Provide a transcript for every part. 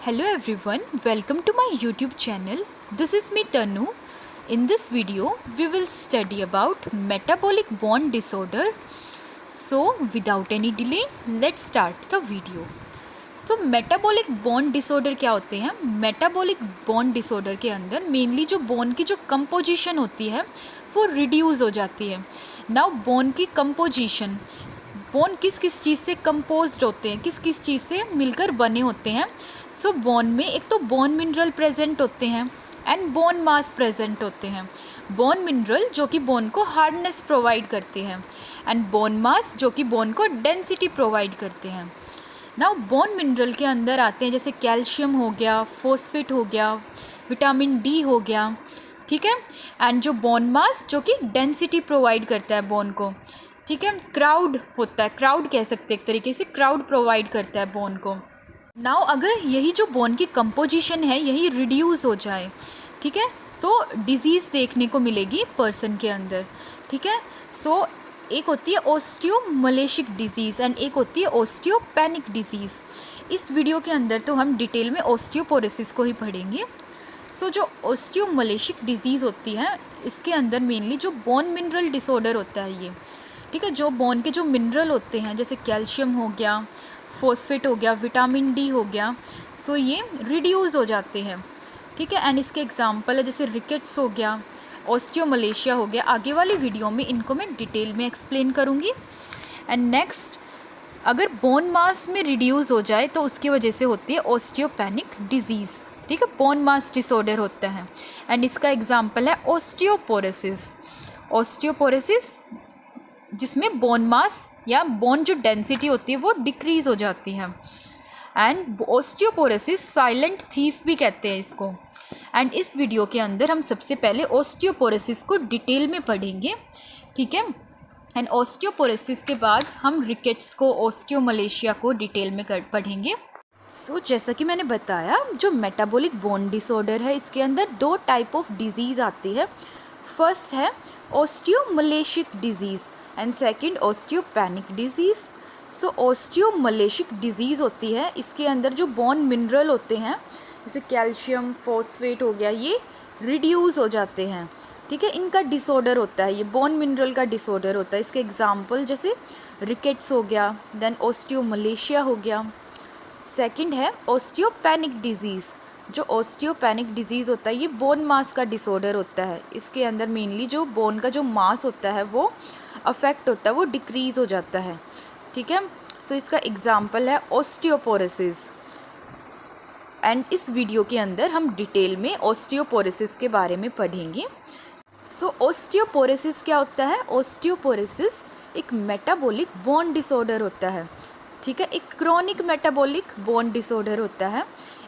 Hello everyone, welcome to my YouTube channel. This is me Tanu. In this video, we will study about metabolic bond disorder. So, without any delay, let's start the video. So, metabolic bond disorder क्या होते हैं? Metabolic bond disorder के अंदर mainly जो bone की जो composition होती है वो reduce हो जाती है. Now, bone की composition, बोन किस किस चीज़ से कंपोज्ड होते हैं, किस किस चीज़ से मिलकर बने होते हैं. सो बोन में एक तो बोन मिनरल प्रेजेंट होते हैं एंड बोन मास प्रेजेंट होते हैं. बोन मिनरल जो कि बोन को हार्डनेस प्रोवाइड करते हैं एंड बोन मास जो कि बोन को डेंसिटी प्रोवाइड करते हैं. नाउ बोन मिनरल के अंदर आते हैं जैसे कैल्शियम हो गया, फॉस्फेट हो गया, विटामिन डी हो गया, ठीक है. एंड जो बोन मास जो कि डेंसिटी प्रोवाइड करता है बोन को, ठीक है. क्राउड होता है, क्राउड कह सकते हैं एक तरीके से, क्राउड प्रोवाइड करता है बोन को. नाउ अगर यही जो बोन की कंपोजिशन है यही रिड्यूस हो जाए, ठीक है, तो डिजीज़ देखने को मिलेगी पर्सन के अंदर, ठीक है. सो एक होती है ओस्टियोमलेशिक डिजीज़ एंड एक होती है ओस्टियोपेनिक डिजीज़. इस वीडियो के अंदर तो हम डिटेल में ओस्टियोपोरोसिस को ही पढ़ेंगे. सो जो ओस्टियोमलेशिक डिजीज़ होती है इसके अंदर मेनली जो बोन मिनरल डिसऑर्डर होता है ये, ठीक है, जो बोन के जो मिनरल होते हैं जैसे कैल्शियम हो गया, फॉस्फेट हो गया, विटामिन डी हो गया, सो ये रिड्यूस हो जाते हैं, ठीक है. एंड इसके एग्जांपल है जैसे रिकेट्स हो गया, ओस्टियोमलेशिया हो गया. आगे वाली वीडियो में इनको मैं डिटेल में एक्सप्लेन करूँगी. एंड नेक्स्ट, अगर बोन मास में रिड्यूस हो जाए तो उसकी वजह से होती है ओस्टियोपेनिक डिजीज़, ठीक है, बोन मास डिसऑर्डर होता है. एंड इसका एग्जांपल है ओस्टियोपोरोसिस. ओस्टियोपोरोसिस जिसमें बोन मास या बोन जो डेंसिटी होती है वो डिक्रीज़ हो जाती है. एंड ओस्टियोपोरोसिस साइलेंट थीफ भी कहते हैं इसको. एंड इस वीडियो के अंदर हम सबसे पहले ओस्टियोपोरोसिस को डिटेल में पढ़ेंगे, ठीक है. एंड ओस्टियोपोरोसिस के बाद हम रिकेट्स को, ओस्टियोमलेशिया को डिटेल में पढ़ेंगे. सो जैसा कि मैंने बताया, जो मेटाबॉलिक बोन डिसऑर्डर है इसके अंदर दो टाइप ऑफ डिजीज़ आती है. फर्स्ट है osteomalacic disease and second osteopenic disease. So osteomalacic disease होती है, इसके अंदर जो बोन मिनरल होते हैं जैसे कैल्शियम, फॉस्फेट हो गया, ये रिड्यूस हो जाते हैं, ठीक है. इनका डिसऑर्डर होता है, ये बोन मिनरल का डिसऑर्डर होता है. इसके एग्जांपल जैसे रिकेट्स हो गया, देन ओस्टियोमलेशिया हो गया. सेकंड है ओस्टियोपेनिक डिजीज़. जो ओस्टियोपेनिक डिजीज़ होता है ये बोन मास का डिसऑर्डर होता है. इसके अंदर मेनली जो बोन का जो मास होता है वो अफेक्ट होता है, वो डिक्रीज़ हो जाता है, ठीक है. सो इसका एग्जांपल है ओस्टियोपोरोसिस. एंड इस वीडियो के अंदर हम डिटेल में ओस्टियोपोरोसिस के बारे में पढ़ेंगे. सो ओस्टियोपोरोसिस क्या होता है? ओस्टियोपोरोसिस एक मेटाबॉलिक बोन डिसऑर्डर होता है, ठीक है, एक क्रोनिक मेटाबॉलिक बोन डिसऑर्डर होता है.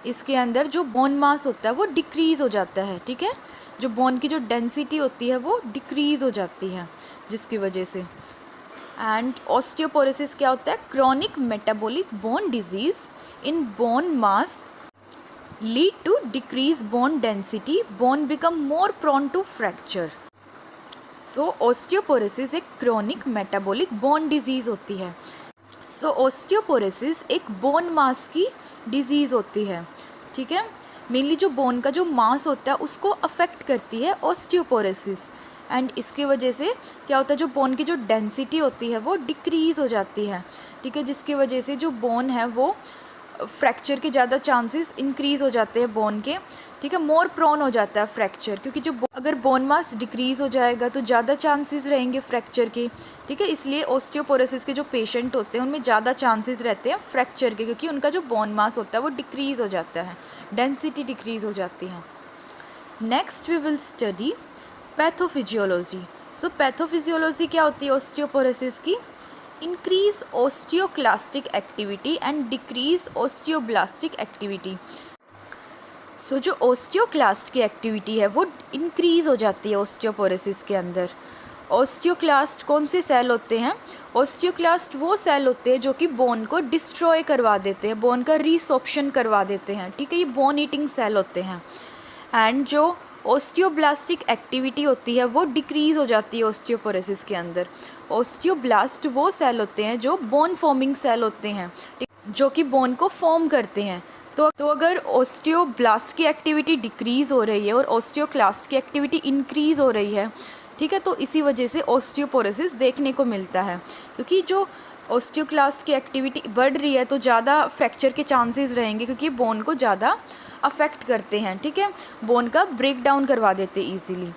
इसके अंदर जो बोन मास होता है वो डिक्रीज़ हो जाता है, ठीक है. जो बोन की जो डेंसिटी होती है वो डिक्रीज़ हो जाती है जिसकी वजह से. एंड ऑस्टियोपोरोसिस क्या होता है? Chronic metabolic bone disease in bone mass lead to decrease bone density, bone become more prone to fracture. So osteoporosis एक क्रोनिक मेटाबॉलिक बोन डिजीज़ होती है. सो ऑस्टियोपोरोसिस एक बोन मास की डिजीज़ होती है, ठीक है. मेनली जो बोन का जो मास होता है उसको अफेक्ट करती है ऑस्टियोपोरोसिस. एंड इसकी वजह से क्या होता है, जो बोन की जो डेंसिटी होती है वो डिक्रीज़ हो जाती है, ठीक है, जिसकी वजह से जो बोन है वो फ्रैक्चर के ज़्यादा चांसेस इंक्रीज़ हो जाते हैं बोन के, ठीक है, मोर प्रोन हो जाता है फ्रैक्चर, क्योंकि जो अगर बोन मास डिक्रीज़ हो जाएगा तो ज़्यादा चांसेस रहेंगे फ्रैक्चर के, ठीक है. इसलिए ओस्टियोपोरोसिस के जो पेशेंट होते हैं उनमें ज़्यादा चांसेस रहते हैं फ्रैक्चर के, क्योंकि उनका जो बोन मास होता है वो डिक्रीज़ हो जाता है, डेंसिटी डिक्रीज़ हो जाती है. Next we will study pathophysiology. So pathophysiology क्या होती है ओस्टियोपोरोसिस की? Increase osteoclastic activity and decrease osteoblastic activity. So जो ओस्टियोक्लास्ट की एक्टिविटी है वो इंक्रीज़ हो जाती है ओस्टियोपोरोसिस के अंदर. ओस्टियोक्लास्ट कौन से सेल होते हैं? ओस्टियोक्लास्ट वो सेल होते हैं जो कि बोन को डिस्ट्रॉय करवा देते हैं, बोन का रीसॉप्शन करवा देते हैं, ठीक है, ये बोन ईटिंग सेल होते हैं. एंड जो ओस्टियोब्लास्टिक एक्टिविटी होती है वो डिक्रीज़ हो जाती है ओस्टियोपोरोसिस के अंदर. ओस्टियोब्लास्ट वो सेल होते हैं जो बोन फॉर्मिंग सेल होते हैं, जो कि बोन को फॉर्म करते हैं. तो अगर ओस्टियोब्लास्ट की एक्टिविटी डिक्रीज़ हो रही है और ओस्टियोक्लास्ट की एक्टिविटी इंक्रीज़ हो रही है, ठीक है, तो इसी वजह से ओस्टियोपोरोसिस देखने को मिलता है। क्योंकि जो ओस्टियोक्लास्ट की एक्टिविटी बढ़ रही है तो ज़्यादा फ्रैक्चर के चांसेस रहेंगे, क्योंकि बोन को ज़्यादा अफेक्ट करते हैं, ठीक है, बोन का ब्रेक डाउन करवा देते easily.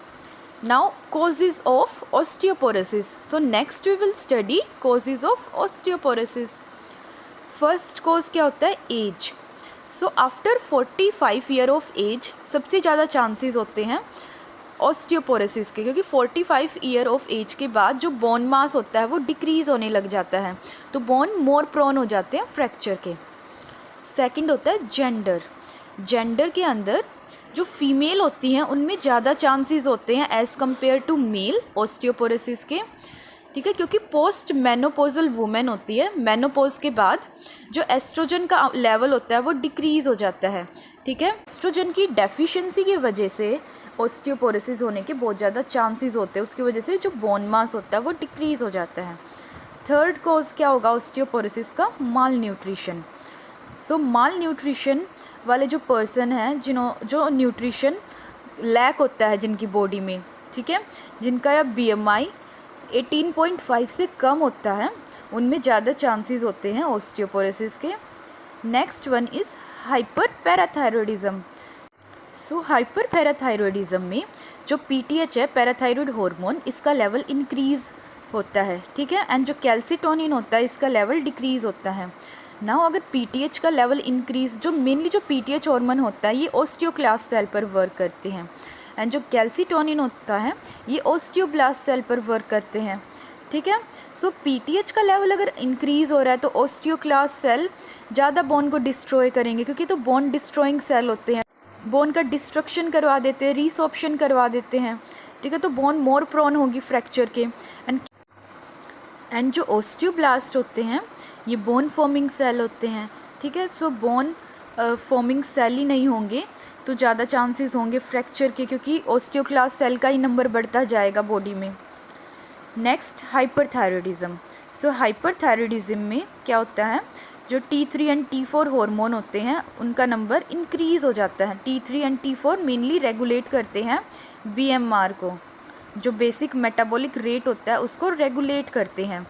Now causes of osteoporosis. So next we will study causes of osteoporosis. First cause क्या होता है? Age. So after 45 year of age सबसे ज़्यादा चांसेस होते हैं ऑस्टियोपोरोसिस के, क्योंकि 45 ईयर ऑफ एज के बाद जो बोन मास होता है वो डिक्रीज़ होने लग जाता है, तो बोन मोर प्रोन हो जाते हैं फ्रैक्चर के। सेकंड होता है जेंडर। जेंडर के अंदर जो फीमेल होती हैं उनमें ज़्यादा चांसेस होते हैं as compare to male osteoporosis के, ठीक है, क्योंकि पोस्ट मेनोपोजल वुमेन होती है, मेनोपोज के बाद जो एस्ट्रोजन का लेवल होता है वो डिक्रीज़ हो जाता है, ठीक है। एस्ट्रोजन की डेफिशिएंसी की वजह से ऑस्टियोपोरोसिस होने के बहुत ज़्यादा चांसेस होते हैं, उसकी वजह से जो बोन मास होता है वो डिक्रीज़ हो जाता है। थर्ड कॉज क्या होगा ऑस्टियोपोरोसिस का? माल न्यूट्रिशन। सो माल न्यूट्रिशन वाले जो पर्सन हैं जो न्यूट्रिशन लैक होता है जिनकी बॉडी में, ठीक है, जिनका या BMI 18.5 से कम होता है, उनमें ज़्यादा चांसेस होते हैं ऑस्टियोपोरोसिस के। Next one is hyper parathyroidism. So hyper parathyroidism में जो PTH है, पैराथायरॉयड हार्मोन, इसका लेवल इंक्रीज़ होता है, ठीक है, एंड जो कैल्सिटोनिन होता है इसका लेवल डिक्रीज़ होता है। नाउ अगर PTH का लेवल इंक्रीज़, जो मेनली जो PTH हार्मोन होता है ये ओस्टियोक्लास्ट सेल पर वर्क करते हैं, एंड जो कैल्सिटोनिन होता है ये ओस्टियोब्लास्ट सेल पर वर्क करते हैं, ठीक है। सो PTH का लेवल अगर इंक्रीज़ हो रहा है तो ओस्टियोक्लास्ट सेल ज़्यादा बोन को डिस्ट्रॉय करेंगे, क्योंकि तो बोन डिस्ट्रॉइंग सेल होते हैं, बोन का डिस्ट्रक्शन करवा देते हैं, रीसॉप्शन करवा देते हैं, ठीक है, तो बोन मोर प्रोन होगी फ्रैक्चर के। एंड जो ओस्टियोब्लास्ट होते हैं ये बोन फॉर्मिंग सेल होते हैं, ठीक है। सो बोन फॉर्मिंग सेल ही नहीं होंगे तो ज़्यादा चांसेस होंगे फ्रैक्चर के, क्योंकि ओस्टियोक्लास्ट सेल का ही नंबर बढ़ता जाएगा बॉडी में। Next hyperthyroidism. सो हाइपरथायरॉयडिज्म में क्या होता है, जो T3 एंड T4 हार्मोन होते हैं उनका नंबर इंक्रीज़ हो जाता है। T3 and T4 mainly regulate करते हैं BMR को, जो बेसिक मेटाबॉलिक रेट होता है उसको रेगुलेट करते हैं।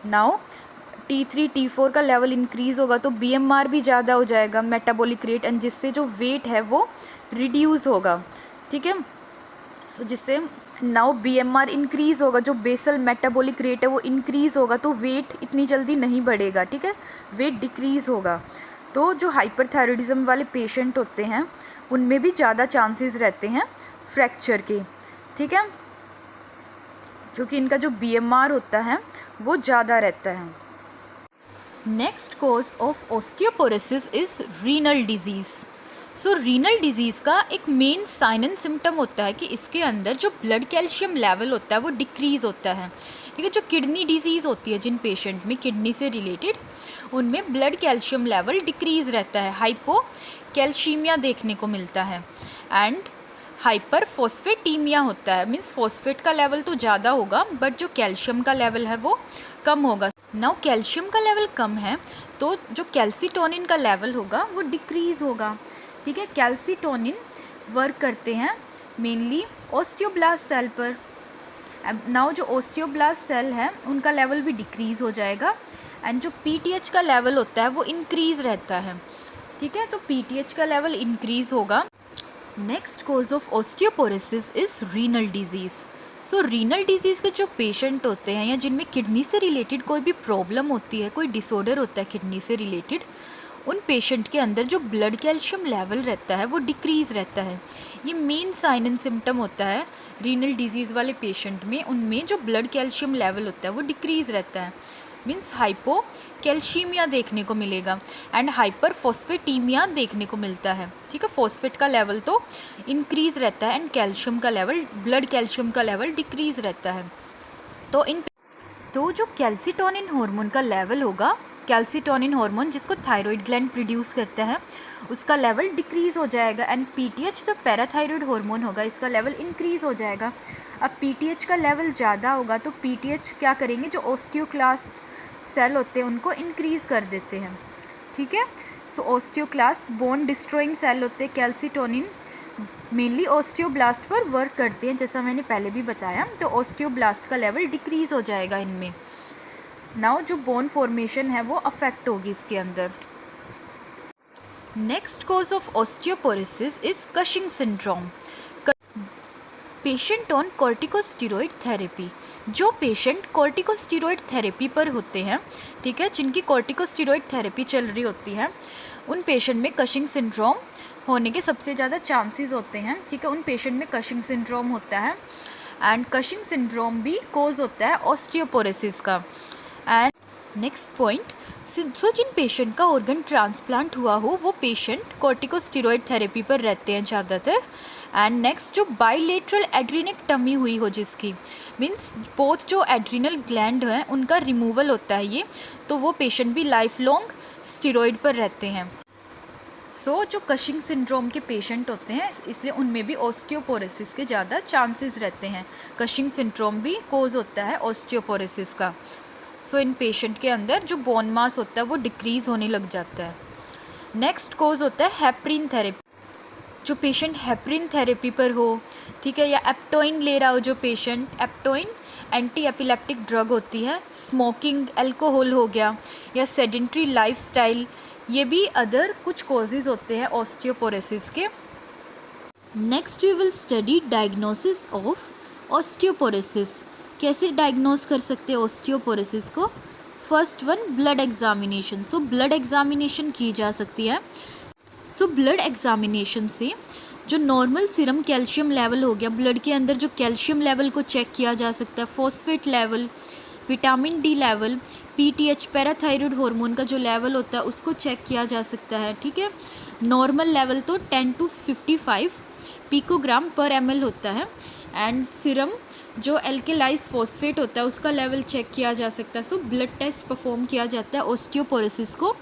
नाउ T3 T4 का लेवल इंक्रीज़ होगा तो BMR भी ज़्यादा हो जाएगा, मेटाबॉलिक रेट, एंड जिससे जो वेट है वो रिड्यूस होगा, ठीक है। सो जिससे नाउ BMR इंक्रीज़ होगा, जो बेसल मेटाबॉलिक रेट है वो इंक्रीज़ होगा, तो वेट इतनी जल्दी नहीं बढ़ेगा, ठीक है, वेट डिक्रीज़ होगा। तो जो हाइपरथायरॉयडिज्म वाले पेशेंट होते हैं उनमें भी ज़्यादा चांसेस रहते हैं फ्रैक्चर के, ठीक है, क्योंकि इनका जो BMR होता है वो ज़्यादा रहता है। Next cause of osteoporosis is renal disease. So renal disease का एक मेन साइन एंड सिम्टम होता है कि इसके अंदर जो ब्लड कैल्शियम लेवल होता है वो डिक्रीज़ होता है, ठीक है। जो किडनी डिजीज़ होती है जिन पेशेंट में किडनी से रिलेटेड, उनमें ब्लड कैल्शियम लेवल डिक्रीज़ रहता है, हाइपोकैल्शीमिया देखने को मिलता है, एंड हाइपर फॉस्फेटीमिया होता है, मीन्स फॉस्फेट का लेवल तो ज़्यादा होगा बट जो कैल्शियम का लेवल है वो कम होगा। नाउ कैल्शियम का लेवल कम है तो जो कैल्सिटोनिन का लेवल होगा वो डिक्रीज़ होगा, ठीक है। कैल्सिटोनिन वर्क करते हैं मेनली ऑस्टियोब्लास्ट सेल पर। नाउ जो ऑस्टियोब्लास्ट सेल है उनका लेवल भी डिक्रीज़ हो जाएगा, एंड जो PTH का लेवल होता है वो इंक्रीज़ रहता है, ठीक है, तो PTH का लेवल इंक्रीज़ होगा। Next cause of osteoporosis is renal disease. So renal disease के जो पेशेंट होते हैं या जिनमें किडनी से रिलेटेड कोई भी प्रॉब्लम होती है, कोई डिसऑर्डर होता है किडनी से रिलेटेड, उन पेशेंट के अंदर जो ब्लड कैल्शियम लेवल रहता है वो डिक्रीज़ रहता है। ये मेन साइन एंड सिम्टम होता है रीनल डिजीज़ वाले पेशेंट में, उनमें जो ब्लड कैल्शियम लेवल होता है वो डिक्रीज़ रहता है, मीन्स हाइपोकैल्शीमिया देखने को मिलेगा, एंड हाइपर फॉस्फेटीमिया देखने को मिलता है, ठीक है। फॉस्फेट का लेवल तो इंक्रीज़ रहता है एंड कैल्शियम का लेवल, ब्लड कैल्शियम का लेवल डिक्रीज़ रहता है। तो जो कैल्सिटोनिन हार्मोन का लेवल होगा, कैल्सिटोनिन हार्मोन जिसको थायराइड ग्लैंड प्रोड्यूस करता है, उसका लेवल डिक्रीज़ हो जाएगा, एंड PTH जो पैराथायरॉयड हार्मोन होगा इसका लेवल इंक्रीज़ हो जाएगा। अब PTH का लेवल ज़्यादा होगा तो PTH क्या करेंगे, जो ऑस्टियोक्लास्ट सेल होते हैं उनको इंक्रीज़ कर देते हैं, ठीक है। सो ऑस्टियोक्लास्ट बोन डिस्ट्रॉइंग सेल होते हैं। कैल्सिटोनिन मेनली ऑस्टियोब्लास्ट पर वर्क करते हैं, जैसा मैंने पहले भी बताया। तो ऑस्टियोब्लास्ट का लेवल डिक्रीज़ हो जाएगा इनमें। नाउ जो बोन फॉर्मेशन है वो अफेक्ट होगी इसके अंदर। Next cause of osteoporosis is Cushing syndrome. Patient on corticosteroid therapy, जो पेशेंट कॉर्टिकोस्टेरॉइड थेरेपी पर होते हैं, ठीक है, जिनकी कॉर्टिकोस्टेरॉइड थेरेपी चल रही होती है, उन पेशेंट में कशिंग सिंड्रोम होने के सबसे ज़्यादा चांसेस होते हैं। ठीक है, उन पेशेंट में कशिंग सिंड्रोम होता है एंड कशिंग सिंड्रोम भी कोज होता है ऑस्टियोपोरोसिस का। एंड नेक्स्ट पॉइंट, सो जिन पेशेंट का ऑर्गन ट्रांसप्लांट हुआ हो वो पेशेंट कॉर्टिकोस्टेरॉइड थेरेपी पर रहते हैं ज़्यादातर। एंड नेक्स्ट, जो बाइलेटरल एड्रीनेक्टमी हुई हो, जिसकी मीन्स बोथ जो एड्रीनल ग्लैंड हैं उनका रिमूवल होता है ये, तो वो पेशेंट भी लाइफ लॉन्ग स्टेरॉइड पर रहते हैं। सो जो कशिंग सिंड्रोम के पेशेंट होते हैं इसलिए उनमें भी ऑस्टियोपोरोसिस के ज़्यादा चांसेस रहते हैं। कशिंग सिंड्रोम भी कोज होता है ऑस्टियोपोरोसिस का। सो इन पेशेंट के अंदर जो बोन मास होता है वो डिक्रीज़ होने लग जाता है। नेक्स्ट कोज होता है हेपरिन थेरेपी। जो पेशेंट हेपरिन थेरेपी पर हो, ठीक है, या एप्टोइन ले रहा हो जो पेशेंट, एप्टोइन एंटी एपिलेप्टिक ड्रग होती है, स्मोकिंग, अल्कोहल हो गया, या सेडेंट्री लाइफस्टाइल, ये भी अदर कुछ कॉजेज़ होते हैं ऑस्टियोपोरोसिस के। Next we will study diagnosis of osteoporosis. कैसे डायग्नोस कर सकते हैं ऑस्टियोपोरोसिस को? First one, blood examination. So blood examination की जा सकती है। सो ब्लड एग्जामिनेशन से जो नॉर्मल सीरम कैल्शियम लेवल हो गया, ब्लड के अंदर जो कैल्शियम लेवल को चेक किया जा सकता है, phosphate level, vitamin D level, PTH parathyroid hormone का जो लेवल होता है उसको चेक किया जा सकता है। ठीक है, नॉर्मल लेवल तो 10 to 55 पिकोग्राम पर ml होता है। एंड सीरम जो एल्केलाइज फॉस्फेट होता है उसका लेवल चेक किया जा सकता है। सो ब्लड टेस्ट परफॉर्म किया जाता है ऑस्टियोपोरोसिस को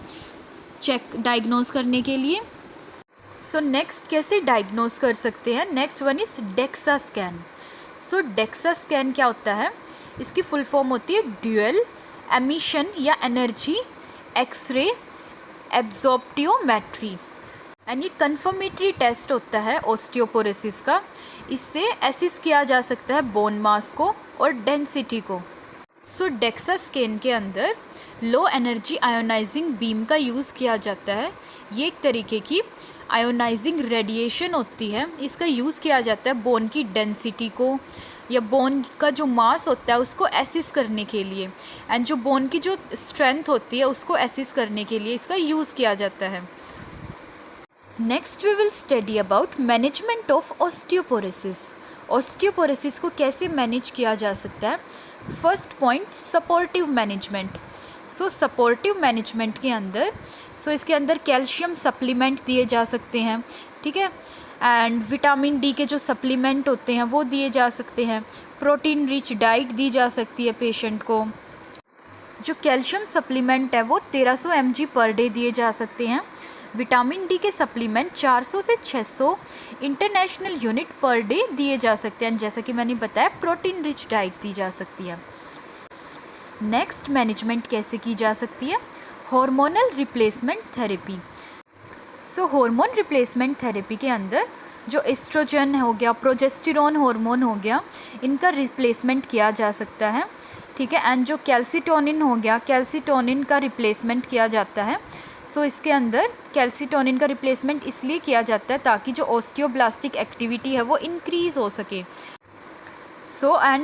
चेक डायग्नोस करने के लिए। सो नेक्स्ट कैसे डायग्नोस कर सकते हैं? Next one is DEXA scan. So DEXA scan क्या होता है? इसकी फुल फॉर्म होती है ड्यूअल एमिशन या एनर्जी एक्सरे एब्जॉर्प्टियोमेट्री। एंड ये कंफर्मेटरी टेस्ट होता है ऑस्टियोपोरोसिस का। इससे एसिस किया जा सकता है बोन मास को और डेंसिटी को। सो डेक्सा स्कैन के अंदर लो एनर्जी आयोनाइजिंग बीम का यूज़ किया जाता है। ये एक तरीके की आयोनाइजिंग रेडिएशन होती है। इसका यूज़ किया जाता है बोन की डेंसिटी को या बोन का जो मास होता है उसको एसिस करने के लिए, एंड जो बोन की जो स्ट्रेंथ होती है उसको एसिस करने के लिए इसका यूज़ किया जाता है। Next we will study about management of osteoporosis. Osteoporosis को कैसे मैनेज किया जा सकता है? First point, supportive management. So supportive management के अंदर इसके अंदर कैल्शियम सप्लीमेंट दिए जा सकते हैं, ठीक है, एंड विटामिन डी के जो सप्लीमेंट होते हैं वो दिए जा सकते हैं। प्रोटीन रिच डाइट दी जा सकती है पेशेंट को। जो कैल्शियम सप्लीमेंट है वो 1300 mg पर डे दिए जा सकते हैं। विटामिन डी के सप्लीमेंट 400 से 600 इंटरनेशनल यूनिट पर डे दिए जा सकते हैं। जैसा कि मैंने बताया, प्रोटीन रिच डाइट दी जा सकती है। नेक्स्ट मैनेजमेंट कैसे की जा सकती है? Hormonal replacement therapy. So hormone replacement therapy के अंदर जो एस्ट्रोजन हो गया, प्रोजेस्टेरोन हार्मोन हो गया, इनका रिप्लेसमेंट किया जा सकता है, ठीक है। एंड जो कैल्सिटोनिन हो गया, कैल्सिटोनिन का रिप्लेसमेंट किया जाता है। सो इसके अंदर कैल्सिटोनिन का रिप्लेसमेंट इसलिए किया जाता है ताकि जो ऑस्टियोब्लास्टिक एक्टिविटी है वो इंक्रीज़ हो सके।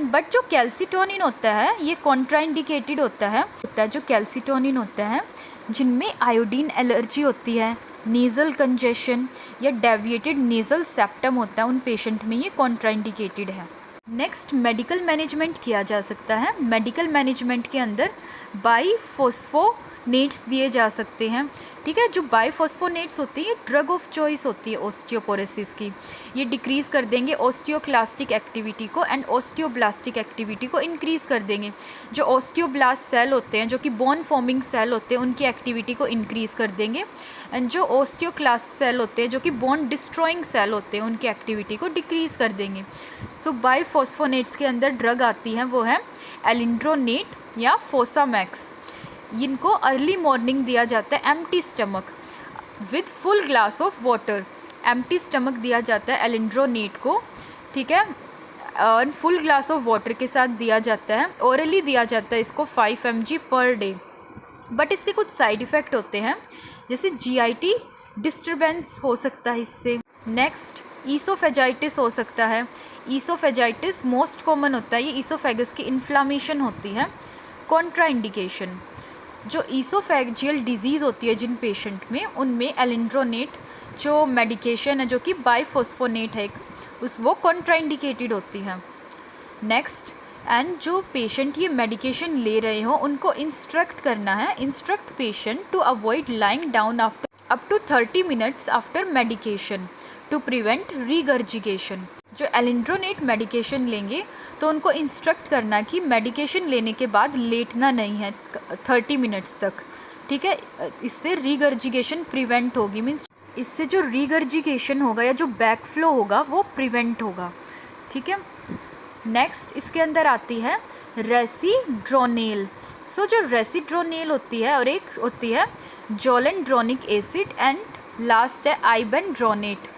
बट जो कैल्सिटोनिन होता है ये कॉन्ट्राइंडिकेटेड होता है जो कैल्सिटोनिन होता है जिनमें आयोडीन एलर्जी होती है, नेज़ल कंजेशन या डेविएटेड नेज़ल सेप्टम होता है, उन पेशेंट में ये कॉन्ट्राइंडिकेटेड है। नेक्स्ट मेडिकल मैनेजमेंट किया जा सकता है। मेडिकल मैनेजमेंट के अंदर बाईफॉस्फोनेट्स दिए जा सकते हैं, ठीक है। जो बाईफॉस्फोनेट्स होती है ये ड्रग ऑफ चॉइस होती है ऑस्टियोपोरोसिस की। ये डिक्रीज़ कर देंगे ऑस्टियोक्लास्टिक एक्टिविटी को एंड ऑस्टियोब्लास्टिक एक्टिविटी को इंक्रीज़ कर देंगे। जो ऑस्टियोब्लास्ट सेल होते हैं जो कि बोन फॉर्मिंग सेल होते हैं उनकी एक्टिविटी को इंक्रीज़ कर देंगे, एंड जो ऑस्टियोक्लास्ट सेल होते हैं जो कि बोन डिस्ट्रॉइंग सेल होते हैं उनकी एक्टिविटी को डिक्रीज़ कर देंगे। सो बाईफॉस्फोनेट्स के अंदर ड्रग आती है वो है एलिंड्रोनेट या फोसामैक्स। इनको अर्ली मॉर्निंग दिया जाता है empty stomach with full glass of water. Empty stomach दिया जाता है एलिंड्रोनेट को, ठीक है, और फुल ग्लास ऑफ वाटर के साथ दिया जाता है। ओरली दिया जाता है इसको 5 mg पर डे। बट इसके कुछ साइड इफ़ेक्ट होते हैं, जैसे GIT डिस्टर्बेंस हो सकता है इससे। नेक्स्ट ईसोफेजाइटिस हो सकता है। ईसोफेजाइटिस मोस्ट कॉमन होता है, ये ईसोफेगस की इन्फ्लामेशन होती है। कॉन्ट्राइंडिकेशन, जो ईसोफेजियल डिजीज़ होती है जिन पेशेंट में, उनमें एलिंड्रोनेट जो मेडिकेशन है जो कि बाइफॉस्फोनेट है वो कॉन्ट्राइंडिकेटेड होती है। नेक्स्ट, एंड जो पेशेंट ये मेडिकेशन ले रहे हो उनको इंस्ट्रक्ट करना है, instruct patient to avoid lying down after up to 30 minutes after medication to prevent regurgitation. जो एलिंड्रोनेट मेडिकेशन लेंगे तो उनको इंस्ट्रक्ट करना कि मेडिकेशन लेने के बाद लेटना नहीं है 30 मिनट्स तक, ठीक है। इससे रीगर्जिगेशन प्रिवेंट होगी, मीन्स इससे जो रीगर्जिगेशन होगा या जो बैक फ्लो होगा वो प्रिवेंट होगा, ठीक है। नेक्स्ट इसके अंदर आती है रेसिड्रोनेल। सो जो रेसिड्रोनेल होती है और एक होती है जोलेंड्रोनिक एसिड एंड लास्ट है आइबेंड्रोनेट।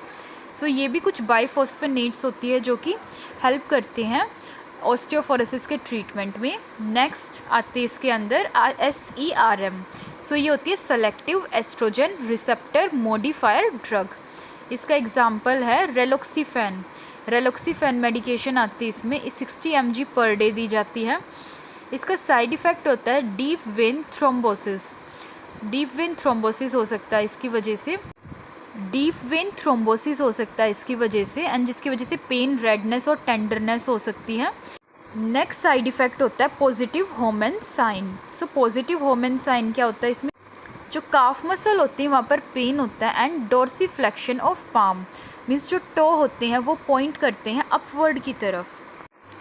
सो ये भी कुछ बाइफॉस्फोनेट्स होती है जो कि हेल्प करते हैं ऑस्टियोफोरोसिस के ट्रीटमेंट में। नेक्स्ट आती है इसके अंदर SERM। सो ये होती है selective estrogen receptor modifier drug. इसका एग्जाम्पल है रेलोक्सीफेन। रेलोक्सीफेन मेडिकेशन आती है इसमें, 60 mg पर डे दी जाती है। इसका साइड इफ़ेक्ट होता है deep vein thrombosis. Deep vein thrombosis हो सकता है इसकी वजह से, डीप वेन थ्रोम्बोसिस हो सकता है इसकी वजह से, एंड जिसकी वजह से पेन, रेडनेस और टेंडरनेस हो सकती है। नेक्स्ट साइड इफ़ेक्ट होता है positive Homan sign. So positive Homan sign क्या होता है इसमें, जो काफ मसल होती है वहाँ पर पेन होता है, and dorsiflexion of palm, means जो टो होते हैं वो पॉइंट करते हैं अपवर्ड की तरफ।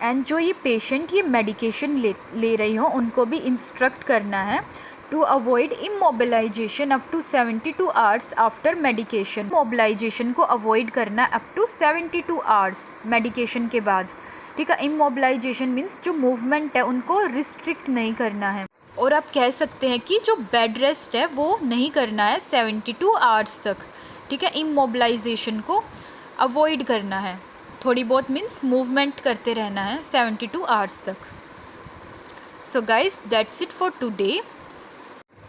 एंड जो ये पेशेंट ये मेडिकेशन ले रही हो उनको भी इंस्ट्रक्ट करना है to avoid immobilization up to 72 hours after medication. Immobilization को अवॉइड करना अप टू 72 आवर्स मेडिकेशन के बाद, ठीक है। इमोबिलाइजेशन मीन्स जो मूवमेंट है उनको रिस्ट्रिक्ट नहीं करना है, और आप कह सकते हैं कि जो बेड रेस्ट है वो नहीं करना है 72 आवर्स तक, ठीक है। इमोबिलाइजेशन को अवॉइड करना है, थोड़ी बहुत मीन्स मूवमेंट करते रहना है 72 आवर्स तक। So guys that's it for today,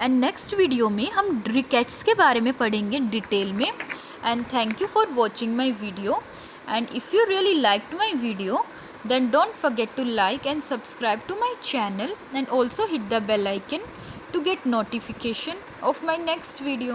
and next video में हम रिकेट्स के बारे में पढ़ेंगे डिटेल में। And thank you for watching my video, and if you really liked my video then don't forget to like and subscribe to my channel, and also hit the bell icon to get notification of my next video.